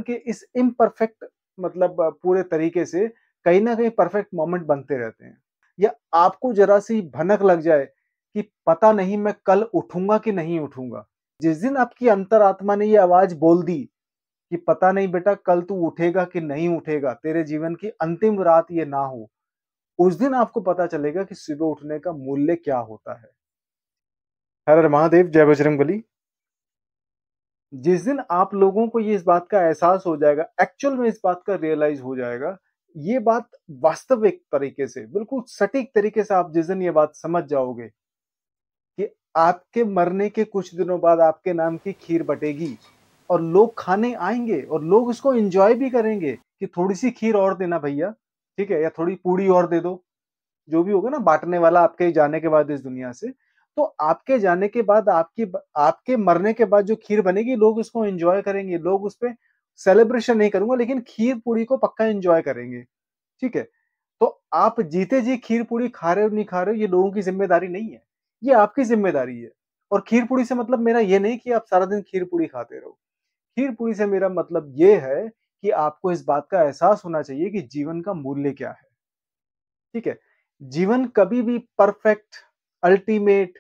के इस इम्परफेक्ट पूरे तरीके से कहीं न कहीं परफेक्ट मोमेंट बनते रहते हैं। या आपको ज़रा-सी भनक लग जाए कि पता नहीं मैं कल उठूँगा कि नहीं उठूँगा। जिस दिन आपकी अंतरात्मा ने ये आवाज़ बोल दी कि पता नहीं बेटा कल तू उठेगा कि नहीं उठेगा, तेरे जीवन की अंतिम रात ये ना हो, उस दिन आपको पता चलेगा कि सुबह उठने का मूल्य क्या होता है। हर हर महादेव, जय बजरंगबली। जिस दिन आप लोगों को ये इस बात का एहसास हो जाएगा, एक्चुअल में इस बात का रियलाइज़ हो जाएगा, ये बात वास्तविक तरीके से, बिल्कुल सटीक तरीके से आप जिस दिन ये बात समझ जाओगे कि आपके मरने के कुछ दिनों बाद आपके नाम की खीर बटेगी और लोग खाने आएँगे और लोग उसको एन्जॉय भी करेंगे कि थोड़ी-सी खीर और देना भैया, ठीक है? या थोड़ी पूड़ी और दे दो। जो भी होगा ना बाँटने वाला आपके जाने के बाद इस दुनिया से, तो आपके जाने के बाद आपके मरने के बाद जो खीर बनेगी लोग उसको एन्जॉय करेंगे, लोग उसपे सेलिब्रेशन नहीं करूँगा लेकिन खीर-पूड़ी को पक्का एन्जॉय करेंगे, ठीक है? तो आप जीते जी खीर-पूड़ी खा रहे हो, नहीं खा रहे हो ये लोगों की ज़िम्मेदारी नहीं है, ये आपकी ज़िम्मेदारी है। और खीर-पूड़ी से मतलब मेरा ये नहीं कि आप सारा दिन खीर-पूड़ी खाते रहो। खीर-पूड़ी से मेरा मतलब ये है कि आपको इस बात का एहसास होना चाहिए कि जीवन का मूल्य क्या है। ठीक है? जीवन कभी भी परफेक्ट, अल्टीमेट,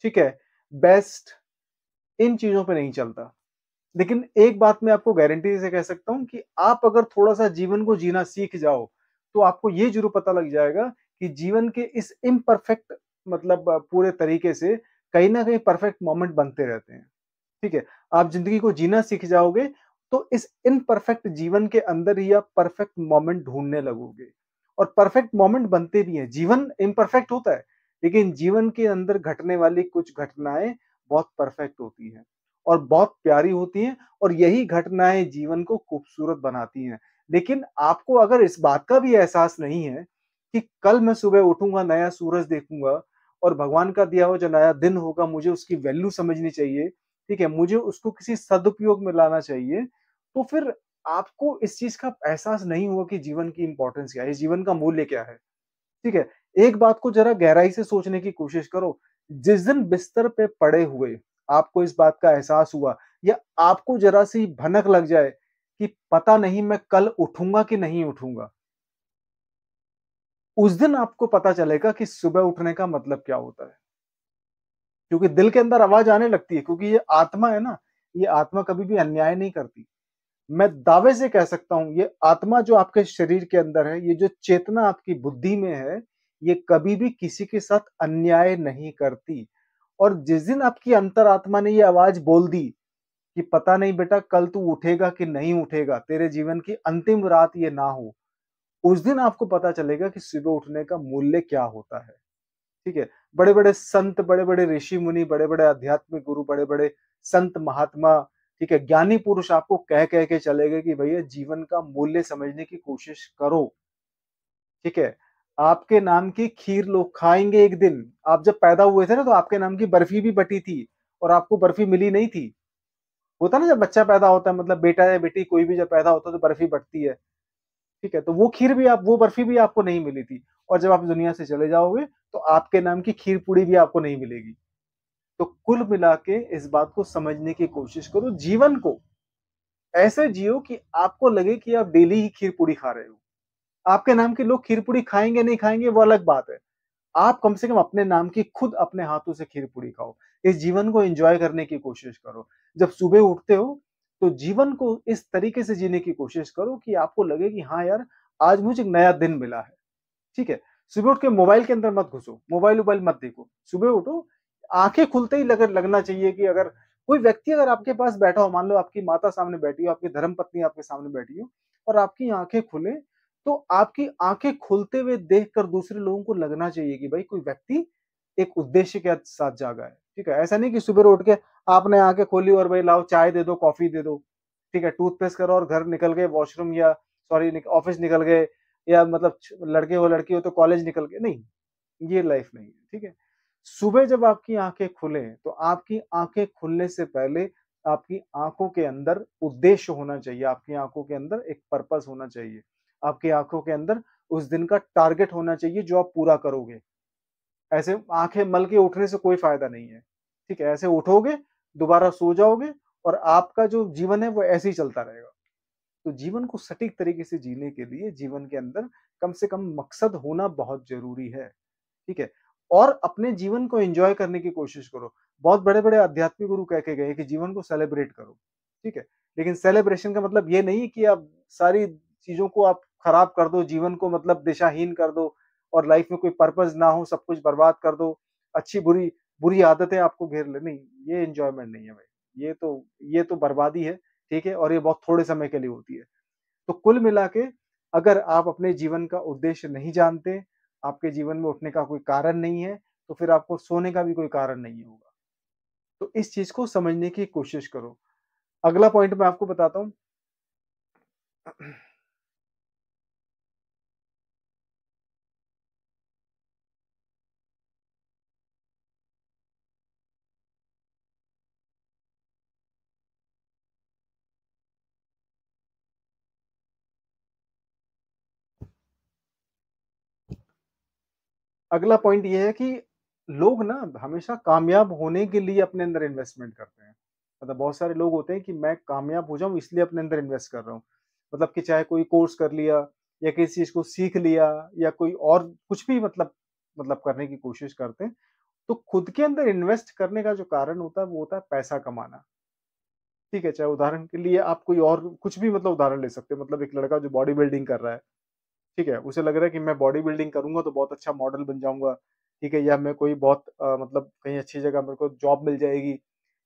ठीक है, बेस्ट इन चीज़ों पे नहीं चलता। लेकिन एक बात मैं आपको गारंटी से कह सकता हूँ कि आप अगर थोड़ा-सा जीवन को जीना सीख जाओ, तो आपको ये ज़रूर पता लग जाएगा कि जीवन के इस इम्परफेक्ट पूरे तरीके से कहीं न कहीं परफेक्ट मोमेंट बनते रहते हैं। ठीक है? आप ज़िंदगी को जीना सीख जाओगे, तो इस इम्परफेक्ट जीवन के अंदर ही आप परफेक्ट मोमेंट ढूँढने लगोगे और परफेक्ट मोमेंट बनते भी हैं। जीवन इम्परफेक्ट होता है, लेकिन जीवन के अंदर घटने वाली कुछ घटनाएँ बहुत परफेक्ट होती हैं और बहुत प्यारी होती हैं और यही घटनाएँ जीवन को खूबसूरत बनाती हैं। लेकिन आपको अगर इस बात का भी एहसास नहीं है कि कल मैं सुबह उठूँगा, नया सूरज देखूँगा और भगवान का दिया हुआ जो नया दिन होगा, मुझे उसकी वैल्यू समझनी चाहिए, ठीक है? मुझे उसको किसी सदुपयोग में लाना चाहिए, तो फिर आपको इस चीज़ का एहसास नहीं हुआ कि जीवन की इम्पोर्टेंस क्या है, जीवन का मूल्य क्या है, ठीक है? एक बात को ज़रा गहराई से सोचने की कोशिश करो, जिस दिन बिस्तर पे पड़े हुए आपको इस बात का एहसास हुआ या आपको ज़रा-सी भनक लग जाए कि पता नहीं मैं कल उठूँगा कि नहीं उठूँगा, उस दिन आपको पता चलेगा कि सुबह उठने का मतलब क्या होता है। क्योंकि दिल के अंदर आवाज़ आने लगती है क्योंकि ये आत्मा है ना, ये आत्मा कभी भी अन्याय नहीं करती। मैं दावे से कह सकता हूँ ये आत्मा जो आपके शरीर के अंदर है, ये जो चेतना आपकी बुद्धि में है, ये कभी भी किसी के साथ अन्याय नहीं करती। और जिस दिन आपकी अंतरात्मा ने ये आवाज़ बोल दी कि पता नहीं बेटा कल तू उठेगा कि नहीं उठेगा, तेरे जीवन की अंतिम रात ये ना हो, उस दिन आपको पता चलेगा कि सुबह उठने का मूल्य क्या होता है। ठीक है? बड़े-बड़े संत, बड़े-बड़े ऋषि-मुनि, बड़े-बड़े आध्यात्मिक गुरु, बड़े-बड़े संत महात्मा, ठीक है? ज्ञानी पुरुष आपको कह-कह के चले गए कि भैया जीवन का मूल्य समझने की कोशिश करो, ठीक है? आपके नाम की खीर लोग खाएँगे एक दिन। आप जब पैदा हुए थे ना तो आपके नाम की बर्फी भी बटी थी और आपको बर्फी मिली नहीं थी। होता है ना जब बच्चा पैदा होता है मतलब बेटा या बेटी कोई भी जब पैदा होता है तो बर्फी बटती है। ठीक है? तो वो बर्फी भी आपको नहीं मिली थी और जब आप दुनिया से चले जाओगे, तो आपके नाम की खीर-पूड़ी भी आपको नहीं मिलेगी। तो कुल मिला के इस बात को समझने की कोशिश करो, जीवन को ऐसे जियो कि आपको लगे कि आप डेली ही खीर-पूड़ी खा रहे हो। आपके नाम के लोग खीर-पूड़ी खाएँगे, नहीं खाएँगे वो अलग बात है। आप कम से कम अपने नाम की खुद अपने हाथों से खीर-पूड़ी खाओ। इस जीवन को एन्जॉय करने की कोशिश करो। जब सुबह उठते हो, तो जीवन को इस तरीके से जीने की कोशिश करो कि आपको लगे कि हाँ यार, आज मुझे एक नया दिन मिला है। ठीक है? सुबह उठ के मोबाइल के अंदर मत घुसो, मोबाइल-वोबाइल मत देखो। सुबह उठो, आँखें खुलते ही लगना चाहिए कि अगर कोई व्यक्ति अगर आपके पास बैठा हो, मान लो आपकी माता सामने बैठी हो, आपकी धर्मपत्नी आपके सामने बैठी हो और आपकी आँखें खुलें, तो आपकी आँखें खुलते हुए देखकर दूसरे लोगों को लगना चाहिए कि भाई कोई व्यक्ति एक उद्देश्य के साथ जागा है। ठीक है? ऐसा नहीं कि सुबह उठ के आपने आँखें खोली और भाई लाओ चाय दे दो, कॉफ़ी दे दो। ठीक है? टूथपेस्ट करो और घर निकल गए वॉशरूम या सॉरी ऑफ़िस निकल गए या मतलब लड़के हो लड़की हो तो कॉलेज निकल के नहीं, ये लाइफ नहीं है, ठीक है? सुबह जब आपकी आँखें खुलें, तो आपकी आँखें खुलने से पहले आपकी आँखों के अंदर उद्देश्य होना चाहिए, आपकी आँखों के अंदर एक पर्पस होना चाहिए। आपकी आँखों के अंदर उस दिन का टारगेट होना चाहिए जो आप पूरा करोगे। ऐसे आँखें मल के उठने से कोई फ़ायदा नहीं है, ठीक है? ऐसे उठोगे, दोबारा सो जाओगे और आपका जो जीवन है वो ऐसे ही चलता रहेगा। तो जीवन को सटीक तरीके से जीने के लिए जीवन के अंदर कम से कम मकसद होना बहुत ज़रूरी है, ठीक है? और अपने जीवन को एन्जॉय करने की कोशिश करो। बहुत बड़े-बड़े आध्यात्मिक गुरु कह के गए कि जीवन को सेलिब्रेट करो, ठीक है? लेकिन सेलिब्रेशन का मतलब ये नहीं कि आप सारी चीज़ों को आप खराब कर दो, जीवन को मतलब दिशाहीन कर दो और लाइफ में कोई पर्पस ना हो, सब कुछ बर्बाद कर दो, अच्छी-बुरी बुरी आदतें आपको घेर ले, नहीं, ये एन्जॉयमेंट नहीं है भाई। ये तो बर्बादी है, ठीक है? और ये बहुत थोड़े समय के लिए होती है। तो कुल मिला के अगर आप अपने जीवन का उद्देश्य नहीं जानते, आपके जीवन में उठने का कोई कारण नहीं है, तो फिर आपको सोने का भी कोई कारण नहीं होगा। तो इस चीज़ को समझने की कोशिश करो। अगला पॉइंट मैं आपको बताता हूँ। अगला पॉइंट ये है कि लोग ना हमेशा कामयाब होने के लिए अपने अंदर इन्वेस्टमेंट करते हैं। मतलब बहुत सारे लोग होते हैं कि मैं कामयाब हो जाऊँ इसलिए अपने अंदर इन्वेस्ट कर रहा हूँ। मतलब कि चाहे कोई कोर्स कर लिया या किसी चीज़ को सीख लिया या कोई और कुछ भी मतलब करने की कोशिश करते हैं। तो खुद के अंदर इन्वेस्ट करने का जो कारण होता है वो होता है पैसा कमाना। ठीक है? चाहे उदाहरण के लिए आप कोई और कुछ भी मतलब उदाहरण ले सकते हो। मतलब एक लड़का जो बॉडी बिल्डिंग कर रहा है, ठीक है? उसे लग रहा है कि मैं बॉडी बिल्डिंग करूँगा तो बहुत अच्छा मॉडल बन जाऊँगा, ठीक है? या मैं कोई बहुत मतलब कहीं अच्छी जगह मेरे को जॉब मिल जाएगी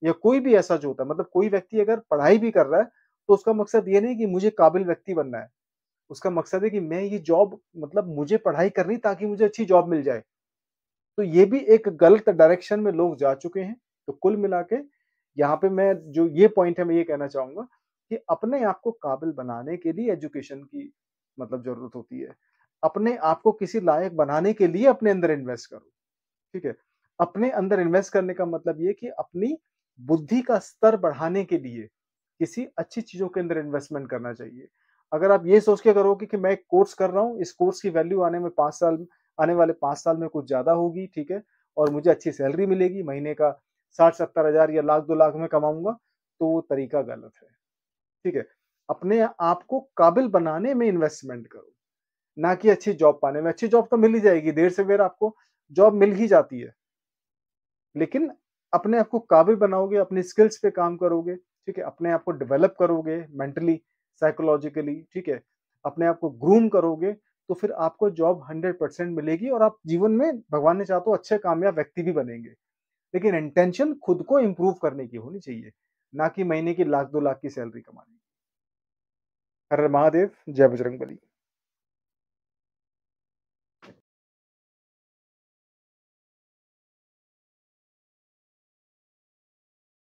या कोई भी ऐसा जो होता है मतलब कोई व्यक्ति अगर पढ़ाई भी कर रहा है, तो उसका मकसद ये नहीं कि मुझे काबिल व्यक्ति बनना है। उसका मकसद है कि मैं ये जॉब मतलब मुझे पढ़ाई करनी ताकि मुझे अच्छी जॉब मिल जाए। तो ये भी एक गलत डायरेक्शन में लोग जा चुके हैं। तो कुल मिला के यहाँ पे मैं जो ये पॉइंट है मैं ये कहना चाहूँगा कि अपने आप को काबिल बनाने के लिए एजुकेशन की मतलब ज़रूरत होती है। अपने आप को किसी लायक बनाने के लिए अपने अंदर इन्वेस्ट करो, ठीक है? अपने अंदर इन्वेस्ट करने का मतलब ये कि अपनी बुद्धि का स्तर बढ़ाने के लिए किसी अच्छी चीज़ों के अंदर इन्वेस्टमेंट करना चाहिए। अगर आप ये सोच के करोगे कि मैं एक कोर्स कर रहा हूँ, इस कोर्स की वैल्यू आने वाले 5 साल में कुछ ज़्यादा होगी, ठीक है? और मुझे अच्छी सैलरी मिलेगी, महीने का 60-70 हज़ार या लाख 2 लाख में कमाऊँगा, तो वो तरीका गलत है, ठीक है? अपने आप को काबिल बनाने में इन्वेस्टमेंट करो, ना कि अच्छी जॉब पाने में। अच्छी जॉब तो मिल ही जाएगी, देर से बेर आपको जॉब मिल ही जाती है। लेकिन अपने आप को काबिल बनाओगे, अपनी स्किल्स पे काम करोगे, ठीक है? अपने आप को डेवलप करोगे मेंटली, साइकोलॉजिकली, ठीक है? अपने आप को ग्रूम करोगे, तो फिर आपको जॉब 100% मिलेगी और आप जीवन में भगवान ने चाहा तो अच्छे कामयाब व्यक्ति भी बनेंगे। लेकिन इंटेंशन खुद को इम्प्रूव करने की होनी चाहिए, ना कि महीने की लाख 2 लाख की सैलरी कमाने की। हर हर महादेव, जय बजरंगबली।